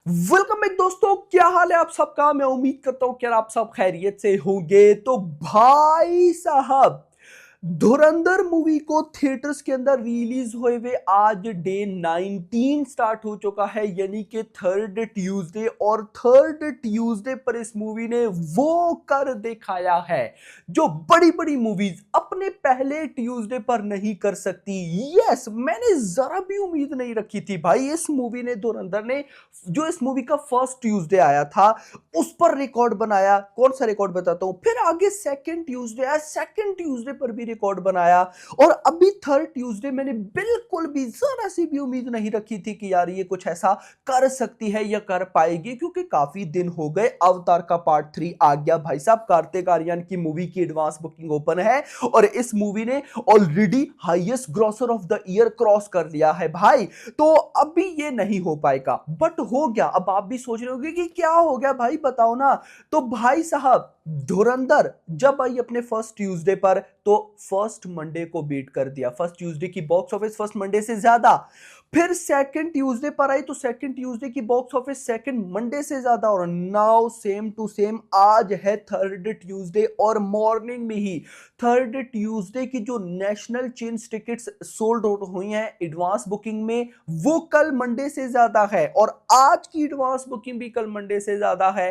Welcome back दोस्तों, क्या हाल है आप सबका। मैं उम्मीद करता हूं कि आप सब खैरियत से होंगे। तो भाई साहब, धुरंधर मूवी को थिएटर्स के अंदर रिलीज हुए हुए आज डे 19 स्टार्ट हो चुका है, यानी कि थर्ड ट्यूसडे। और थर्ड ट्यूसडे पर इस मूवी ने वो कर दिखाया है जो बड़ी बड़ी मूवीज अपने पहले ट्यूसडे पर नहीं कर सकती। यस, मैंने जरा भी उम्मीद नहीं रखी थी भाई। इस मूवी ने, धुरंधर ने, जो इस मूवी का फर्स्ट ट्यूसडे आया था उस पर रिकॉर्ड बनाया। कौन सा रिकॉर्ड बताता हूं। फिर आगे सेकंड ट्यूसडे आया, सेकंड ट्यूसडे पर भी रिकॉर्ड बनाया। और अभी थर्ड ट्यूसडे मैंने बिल्कुल भी जरा सी भी उम्मीद नहीं रखी थी कि यार ये कुछ ऐसा कर सकती है या कर पाएगी, क्योंकि काफी दिन हो गए। अवतार का पार्ट 3 आ गया भाई साहब, कार्तिक आर्यन की मूवी की एडवांस बुकिंग ओपन है और इस मूवी ने already highest grocer of the year cross कर लिया है भाई। तो अभी ये नहीं हो पाएगा, बट हो गया। अब आप भी सोच रहे होंगे कि क्या हो गया भाई, बताओ ना। तो भाई साहब, धुरंधर जब आई अपने फर्स्ट ट्यूसडे पर तो फर्स्ट मंडे को बीट कर दिया। फर्स्ट ट्यूसडे की बॉक्स ऑफिस फर्स्ट मंडे से ज्यादा। फिर सेकंड ट्यूसडे पर आई तो सेकंड ट्यूसडे की बॉक्स ऑफिस सेकंड मंडे से ज्यादा। और नाउ सेम टू सेम आज है थर्ड ट्यूसडे और मॉर्निंग में ही थर्ड ट्यूसडे की जो national chains tickets sold out हुई हैं एडवांस बुकिंग में, वो कल मंडे से ज्यादा है। और आज की एडवांस बुकिंग भी कल मंडे से ज्यादा है।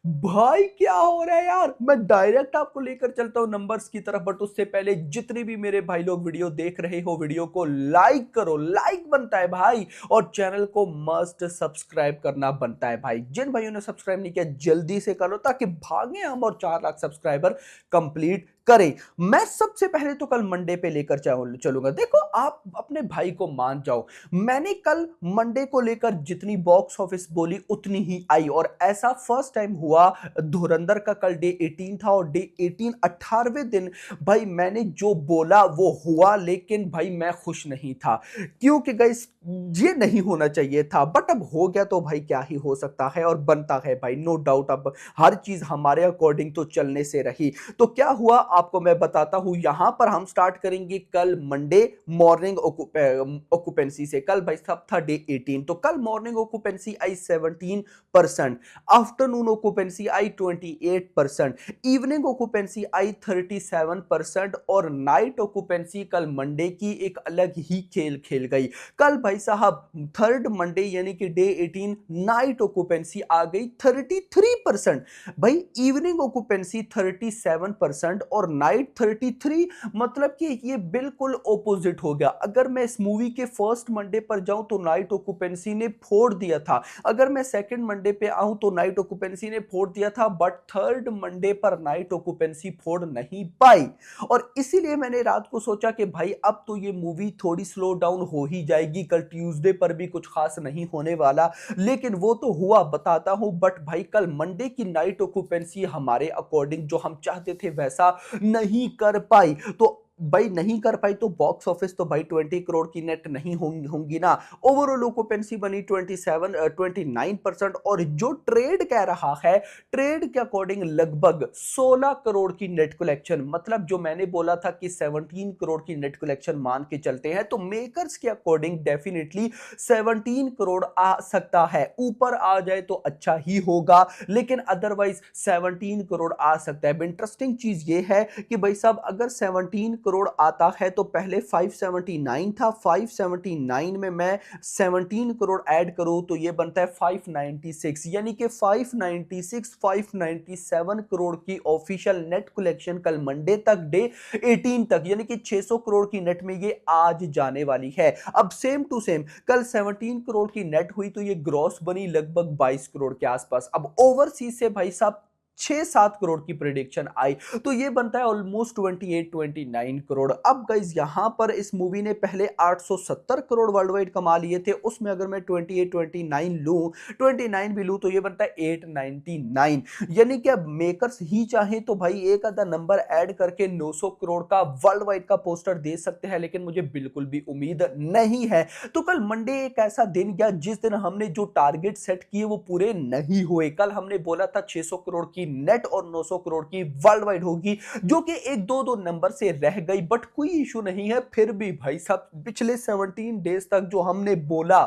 भाई क्या हो रहा है यार। मैं डायरेक्ट आपको लेकर चलता हूं नंबर्स की तरफ, बट उससे पहले जितने भी मेरे भाई लोग वीडियो देख रहे हो, वीडियो को लाइक करो। लाइक बनता है भाई, और चैनल को मस्ट सब्सक्राइब करना बनता है भाई। जिन भाइयों ने सब्सक्राइब नहीं किया जल्दी से करो, ताकि भागे हम और 4 लाख सब्सक्राइबर कंप्लीट करें। मैं सबसे पहले तो कल मंडे पे लेकर चलूंगा। देखो, आप अपने भाई को मान जाओ, मैंने कल मंडे को लेकर जितनी बॉक्स ऑफिस बोली उतनी ही आई। और ऐसा फर्स्ट टाइम हुआ। धुरंधर का कल डे 18 था और डे 18 18वें दिन भाई मैंने जो बोला वो हुआ। लेकिन भाई मैं खुश नहीं था, क्योंकि गाइस ये नहीं होना चाहिए था, बट अब हो गया तो भाई क्या ही हो सकता है। और बनता है भाई, नो डाउट। अब हर चीज हमारे अकॉर्डिंग तो चलने से रही। तो क्या हुआ आपको मैं बताता हूं। यहां पर हम स्टार्ट करेंगे कल मंडे मॉर्निंग ऑक्यूपेंसी से। कल भाई साहब था डे 18, तो कल मॉर्निंग ऑक्यूपेंसी आई 17%, आफ्टरनून ऑक्यूपेंसी आई 28%, इवनिंग ऑक्यूपेंसी आई 37%, और नाइट ऑक्यूपेंसी कल मंडे की एक अलग ही खेल खेल गई। कल भाई साहब थर्ड मंडे यानी कि डे 18 नाइट ऑक्यूपेंसी आ गई 33%। भाई इवनिंग ऑक्यूपेंसी 37% और नाइट 33। मतलब कि ये बिल्कुल ऑपोजिट हो गया। अगर मैं इस मूवी के फर्स्ट मंडे पर जाऊं तो नाइट ऑक्यूपेंसी ने फोड़ दिया था। अगर मैं सेकंड मंडे पे आऊं तो नाइट ऑक्यूपेंसी ने फोड़ दिया था, बट थर्ड मंडे पर नाइट ऑक्यूपेंसी फोड़ नहीं पाई। और इसीलिए मैंने रात को सोचा कि भाई अब तो ये मूवी थोड़ी स्लो डाउन हो ही जाएगी, कल ट्यूसडे पर भी कुछ खास नहीं होने वाला। लेकिन वो तो हुआ, बताता हूं। बट भाई कल मंडे की नाइट ऑक्यूपेंसी हमारे अकॉर्डिंग जो हम चाहते थे वैसा नहीं कर पाई। तो भाई नहीं कर पाई तो बॉक्स ऑफिस तो भाई 20 करोड़ की नेट नहीं होंगी ना। ओवरऑल ऑक्यूपेंसी बनी 29%। और जो ट्रेड कह रहा है, ट्रेड के अकॉर्डिंग लगभग 16 करोड़ की नेट कलेक्शन। मतलब जो मैंने बोला था कि 17 करोड़ की नेट कलेक्शन मान के चलते हैं, तो मेकर्स के अकॉर्डिंग डेफिनेटली 17 करोड़ आ सकता है। ऊपर आ जाए तो अच्छा ही होगा, लेकिन अदरवाइज 17 करोड़ आ सकता है। इंटरेस्टिंग चीज ये है कि भाई साहब अगर 17 करोड़ आता है तो पहले 579 था। 579 में मैं 17 करोड़ ऐड करूं तो ये बनता है 596, यानी कि 596 597 करोड़ की ऑफिशियल नेट कलेक्शन कल मंडे तक डे 18 तक, यानी कि 600 करोड़ की नेट में ये आज जाने वाली है। अब सेम टू सेम कल 17 करोड़ की नेट हुई तो ये ग्रॉस बनी लगभग 22 करोड़ के आसपास। अब ओवरसीज से भाई साहब 6-7 करोड़ की प्रिडिक्शन आई, तो ये बनता है ऑलमोस्ट 28-29 करोड़। अब गाइस यहां पर इस मूवी ने पहले 870 करोड़ वर्ल्ड वाइड कमा लिए थे, उसमें अगर मैं 28-29 लूं, 29 भी लूं, तो ये बनता है 899। यानी कि अब मेकर्स ही चाहें तो भाई एक आधा नंबर ऐड करके 900 करोड़ का वर्ल्ड वाइड का पोस्टर दे सकते हैं, लेकिन मुझे बिल्कुल भी उम्मीद नहीं है। तो कल मंडे एक ऐसा दिन गया जिस दिन हमने जो टारगेट सेट किए वो पूरे नहीं हुए। कल हमने बोला था 600 करोड़ की नेट और 900 करोड़ की वर्ल्ड वाइड होगी, जो कि एक दो नंबर से रह गई, बट कोई इशू नहीं है। फिर भी भाई साहब पिछले 17 डेज तक जो हमने बोला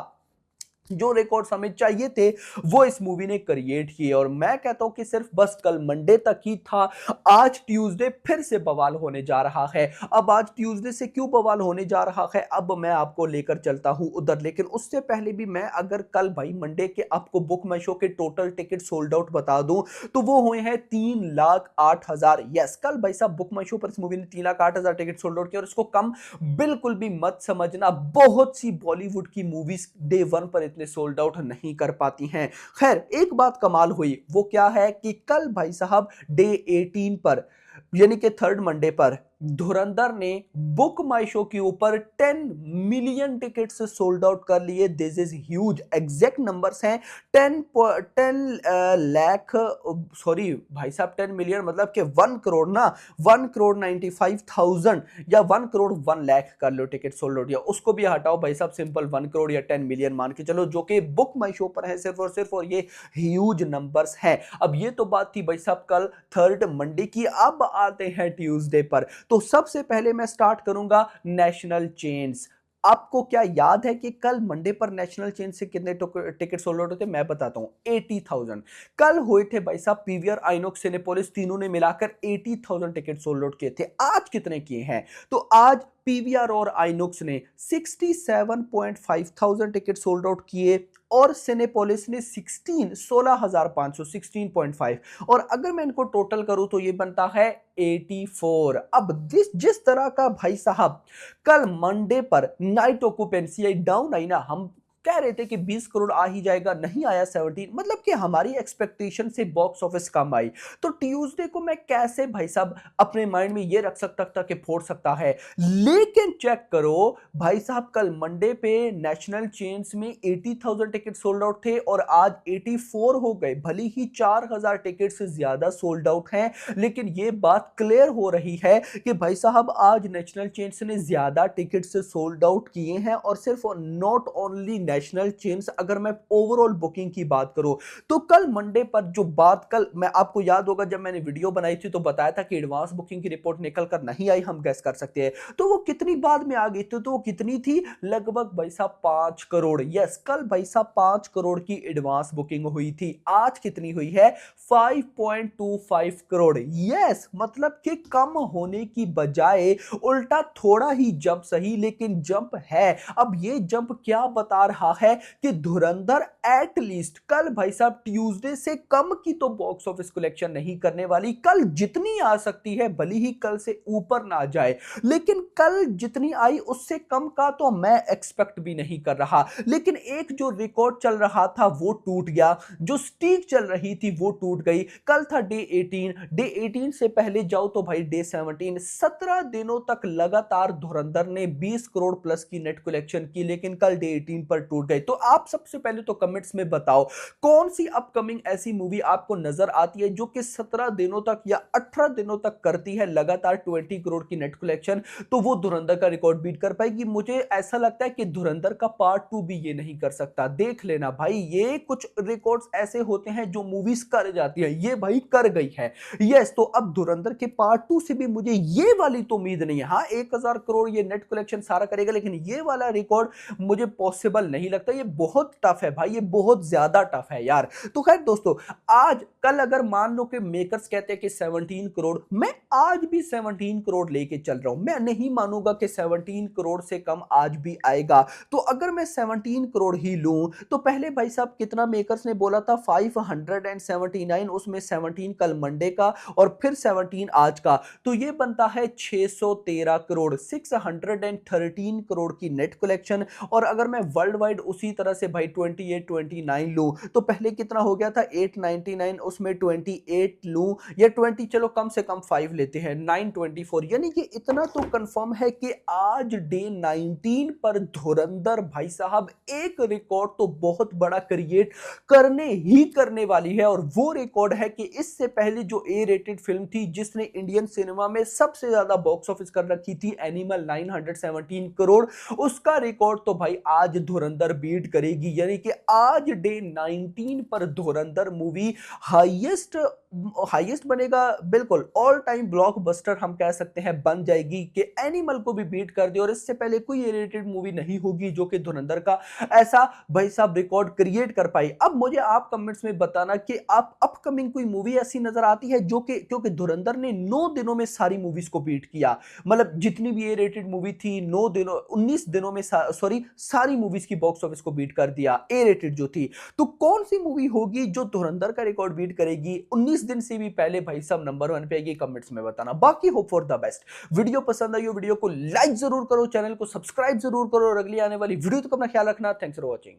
जो रिकॉर्ड्स हमें चाहिए थे वो इस मूवी ने क्रिएट किए। और मैं कहता हूं कि सिर्फ बस कल मंडे तक ही था, आज ट्यूसडे फिर से बवाल होने जा रहा है। अब आज ट्यूसडे से क्यों बवाल होने जा रहा है अब मैं आपको लेकर चलता हूं उधर, लेकिन उससे पहले भी मैं अगर कल भाई मंडे के आपको बुक माई शो के टोटल टिकट सोल्ड आउट बता दूं तो वो हुए हैं 3,08,000। यस, कल भाई साहब बुक माई शो पर इस मूवी ने 3,08,000 टिकट सोल्ड आउट किया। और इसको कम बिल्कुल भी मत समझना, बहुत सी बॉलीवुड की मूवीज डे वन पर इतने सोल्ड आउट नहीं कर पाती हैं। खैर, एक बात कमाल हुई, वो क्या है कि कल भाई साहब डे 18 पर यानी कि थर्ड मंडे पर धुरंधर ने बुक माई शो के ऊपर 10 मिलियन टिकट्स सोल्ड आउट कर लिए। This is huge, exact numbers हैं 10 लाख, सॉरी भाई साहब 10 मिलियन मतलब कि 1 करोड़ ना, 1,95,000 या 1 करोड़ 1 लाख कर लो टिकट सोल्ड आउट, या उसको भी हटाओ भाई साहब, सिंपल 1 करोड़ या 10 मिलियन मान के चलो, जो कि बुक माई शो पर है सिर्फ और सिर्फ, और ये ह्यूज नंबर्स हैं। अब ये तो बात थी भाई साहब कल थर्ड मंडे की। अब आते हैं ट्यूसडे पर। तो सबसे पहले मैं स्टार्ट करूंगा नेशनल चेन्स। आपको क्या याद है कि कल मंडे पर नेशनल चेन से कितने टिकट सोल्ड आउट होते? मैं बताता हूं, 80,000 कल हुए थे भाई साहब। पीवीआर, आइनॉक्स, सिनेपोलिस तीनों ने मिलाकर 80,000 टिकट सोल्ड आउट किए थे। आज कितने किए हैं? तो आज पीवीआर और आइनॉक्स ने 67,500 टिकट सोल्ड आउट किए और सिनेपोलिस ने 16,500, 16.5। और अगर मैं इनको टोटल करूं तो ये बनता है 84। अब जिस तरह का भाई साहब कल मंडे पर night occupancy I down I ना, हम कह रहे थे कि 20 करोड़ आ ही जाएगा, नहीं आया 17, मतलब कि हमारी एक्सपेक्टेशन से बॉक्स ऑफिस कम आई। तो ट्यूसडे को मैं कैसे भाई साहब अपने माइंड में ये रख सकता था कि फोड़ सकता है, लेकिन चेक करो भाई साहब कल मंडे पे नेशनल चेन्स में 80,000 टिकट सोल्ड आउट थे और आज 84 हो गए। भले ही 4,000 टिकट से ज्यादा सोल्ड आउट हैं, लेकिन ये बात क्लियर हो रही है कि भाई साहब आज नेशनल चेन्स ने ज्यादा टिकट से सोल्ड आउट किए हैं। और सिर्फ नॉट ओनली नेशनल चेन्स, अगर मैं ओवरऑल बुकिंग की बात करूं तो कल मंडे पर जो बात, कल मैं आपको याद होगा जब मैंने वीडियो बनाई थी तो बताया था कि एडवांस बुकिंग की रिपोर्ट निकल कर नहीं आई, हम गैस कर सकते हैं। तो वो कितनी बाद में आ गई थी? तो वो कितनी थी? लगभग भाई साहब 5 करोड़। यस, कल भाई साहब 5 करोड़ की एडवांस बुकिंग हुई थी। आज कितनी हुई है? 5.25 करोड़। यस, मतलब कि कम होने की बजाय उल्टा थोड़ा ही जंप सही, लेकिन जंप है। अब ये जंप क्या बता रहा है कि धुरंधर एटलीस्ट कल भाई साहब ट्यूसडे से कम की तो बॉक्स ऑफिस कलेक्शन नहीं करने वाली। कल जितनी आ सकती है, भले ही कल से ऊपर ना जाए, लेकिन कल जितनी आई उससे कम का तो मैं एक्सपेक्ट भी नहीं कर रहा। लेकिन एक जो रिकॉर्ड चल रहा था वो टूट गया, जो स्टीक चल रही थी वो टूट गई। कल था डे 18, डे 18 से पहले जाओ तो भाई डे 17, 17 दिनों तक लगातार धुरंधर ने 20 करोड़ प्लस की नेट कलेक्शन की, लेकिन कल डे 18 पर टूट गई। तो आप सबसे पहले तो कमेंट्स में बताओ कौन सी अपकमिंग ऐसी मूवी आपको नजर आती है जो कि 17 दिनों तक या 18 दिनों तक करती है लगातार 20 करोड़ की नेट कलेक्शन, तो वो धुरंधर का रिकॉर्ड बीट कर पाएगी। मुझे ऐसा लगता है कि धुरंधर का पार्ट 2 भी ये नहीं कर सकता। देख लेना भाई, ये कुछ रिकॉर्ड्स ऐसे होते हैं जो मूवीज कर जाती है, ये भाई कर गई है। यस, तो अब धुरंधर के पार्ट 2 से भी मुझे ये वाली तो उम्मीद नहीं है। हाँ, 1,000 करोड़ ये नेट कलेक्शन सारा करेगा, लेकिन ये वाला रिकॉर्ड मुझे पॉसिबल नहीं लगता। ये बहुत टफ है भाई, ये बहुत ज्यादा टफ है यार। तो खैर दोस्तों, आज कल अगर मान लो कि मेकर्स कहते हैं कि 17 करोड़, मैं आज भी 17 करोड़ लेके चल रहा हूं। मैं नहीं मानूंगा कि 17 करोड़ से कम आज भी आएगा। तो अगर मैं 17 करोड़ ही लूं तो पहले भाई साहब कितना मेकर्स ने बोला था? 579, उसमें 17 कल मंडे का और फिर 17 आज का, तो ये बनता है 613 करोड़, 613 करोड़ की नेट कलेक्शन। और अगर मैं वर्ल्ड वाइड उसी तरह से भाई 28, 29 लूं तो पहले कितना हो गया था? 899, उसमें 28 लूं या 20, चलो कम से कम 5 लेते हैं, 924। यानी कि इतना तो कंफर्म है कि आज डे 19 पर धुरंधर भाई साहब एक रिकॉर्ड तो बहुत बड़ा क्रिएट करने ही करने वाली है। और वो रिकॉर्ड है कि इससे पहले जो ए रेटेड फिल्म थी जिसने इंडियन सिनेमा में सबसे ज्यादा बॉक्स ऑफिस कर रखी थी, एनिमल 917 करोड़, उसका रिकॉर्ड तो भाई आज धुरंधर धुरंधर बीट करेगी, यानी कि आज डे 19 पर धुरंधर मूवी हाईएस्ट हाईएस्ट बनेगा, बिल्कुल ऑल टाइम ब्लॉकबस्टर हम कह सकते हैं बन जाएगी कि एनिमल को भी बीट कर दे। और इससे पहले कोई ए रेटेड मूवी नहीं होगी जो कि धुरंधर का ऐसा भाई साहब रिकॉर्ड क्रिएट कर पाई। अब मुझे आप कमेंट्स में बताना कि आप अपकमिंग कोई मूवी ऐसी नजर आती है जो कि, क्योंकि धुरंधर ने 9 दिनों में सारी मूवीज को बीट किया, मतलब जितनी भी ए रेटेड मूवी थी 9 दिनों 19 दिनों में सॉरी सारी मूवीज की बॉक्स ऑफिस को बीट कर दिया ए रेटेड जो थी। तो कौन सी मूवी होगी जो धुरंधर का रिकॉर्ड बीट करेगी 19 दिन से भी पहले, भाई साहब नंबर 1 पे आएगी, कमेंट्स में बताना। बाकी hope for the best. Video पसंद आई हो वीडियो को लाइक जरूर करो, चैनल को सब्सक्राइब जरूर करो और अगली आने वाली वीडियो तक अपना ख्याल रखना। Thanks for watching.